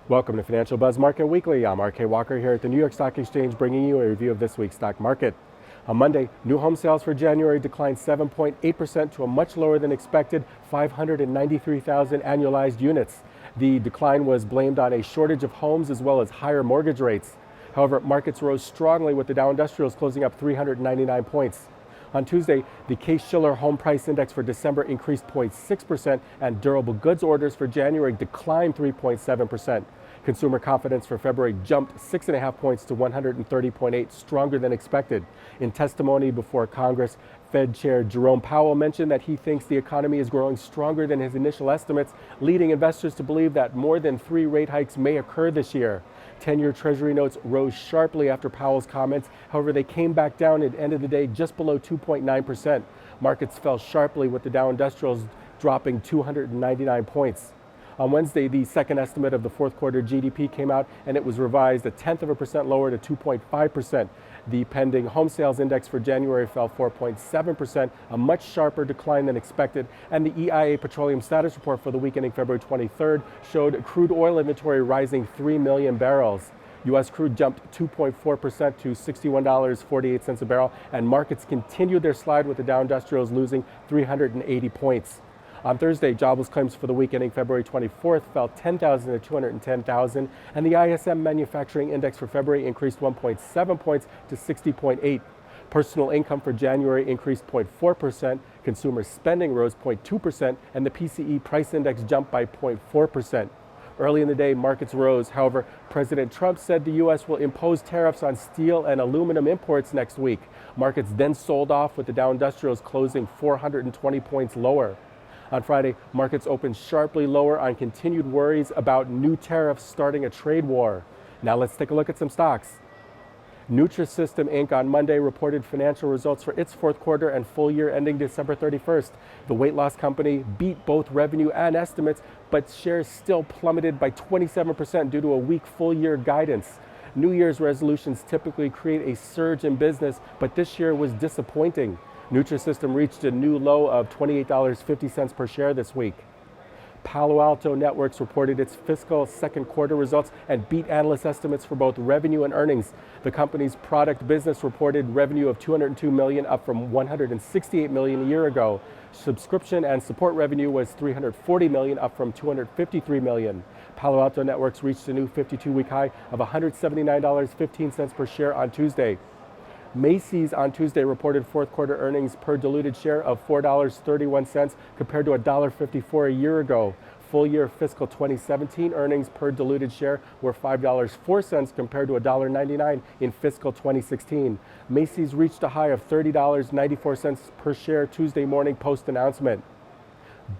Welcome to Financial Buzz Market Weekly. I'm RK Walker here at the New York Stock Exchange, bringing you a review of this week's stock market. On Monday, new home sales for January declined 7.8% to a much lower than expected 593,000 annualized units. The decline was blamed on a shortage of homes as well as higher mortgage rates. However, markets rose strongly with the Dow Industrials closing up 399 points. On Tuesday, the Case-Shiller Home Price Index for December increased 0.6% and durable goods orders for January declined 3.7%. Consumer confidence for February jumped 6.5 points to 130.8, stronger than expected. In testimony before Congress, Fed Chair Jerome Powell mentioned that he thinks the economy is growing stronger than his initial estimates, leading investors to believe that more than 3 rate hikes may occur this year. 10-year Treasury notes rose sharply after Powell's comments. However, they came back down at the end of the day just below 2.9%. Markets fell sharply with the Dow Industrials dropping 299 points. On Wednesday, the second estimate of the fourth quarter GDP came out, and it was revised 0.1% lower to 2.5%. The pending home sales index for January fell 4.7%, a much sharper decline than expected. And the EIA petroleum status report for the week ending February 23rd showed crude oil inventory rising 3 million barrels. U.S. crude jumped 2.4% to $61.48 a barrel, and markets continued their slide with the Dow Industrials losing 380 points. On Thursday, jobless claims for the week ending February 24th fell 10,000 to 210,000, and the ISM manufacturing index for February increased 1.7 points to 60.8. Personal income for January increased 0.4%, consumer spending rose 0.2%, and the PCE price index jumped by 0.4%. Early in the day, markets rose. However, President Trump said the U.S. will impose tariffs on steel and aluminum imports next week. Markets then sold off with the Dow Industrials closing 420 points lower. On Friday, markets opened sharply lower on continued worries about new tariffs starting a trade war. Now let's take a look at some stocks. Nutrisystem Inc. on Monday reported financial results for its fourth quarter and full year ending December 31st. The weight loss company beat both revenue and estimates, but shares still plummeted by 27% due to a weak full year guidance. New Year's resolutions typically create a surge in business, but this year was disappointing. Nutrisystem reached a new low of $28.50 per share this week. Palo Alto Networks reported its fiscal second quarter results and beat analyst estimates for both revenue and earnings. The company's product business reported revenue of $202 million, up from $168 million a year ago. Subscription and support revenue was $340 million, up from $253 million. Palo Alto Networks reached a new 52-week high of $179.15 per share on Tuesday. Macy's on Tuesday reported fourth quarter earnings per diluted share of $4.31 compared to $1.54 a year ago. Full year fiscal 2017 earnings per diluted share were $5.04 compared to $1.99 in fiscal 2016. Macy's reached a high of $30.94 per share Tuesday morning post-announcement.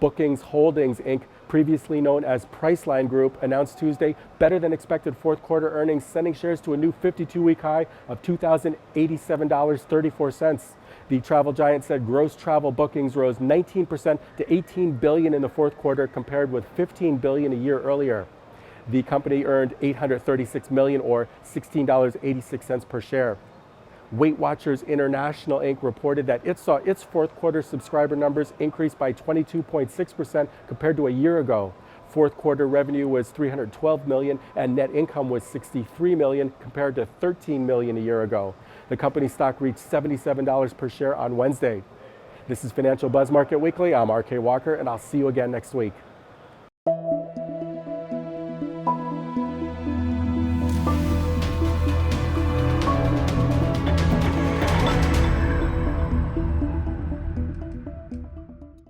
Bookings Holdings, Inc., previously known as Priceline Group, announced Tuesday better than expected fourth quarter earnings, sending shares to a new 52-week high of $2,087.34. The travel giant said gross travel bookings rose 19% to $18 billion in the fourth quarter compared with $15 billion a year earlier. The company earned $836 million or $16.86 per share. Weight Watchers International, Inc. reported that it saw its fourth quarter subscriber numbers increase by 22.6% compared to a year ago. Fourth quarter revenue was $312 million and net income was $63 million compared to $13 million a year ago. The company stock reached $77 per share on Wednesday. This is Financial Buzz Market Weekly. I'm RK Walker, and I'll see you again next week.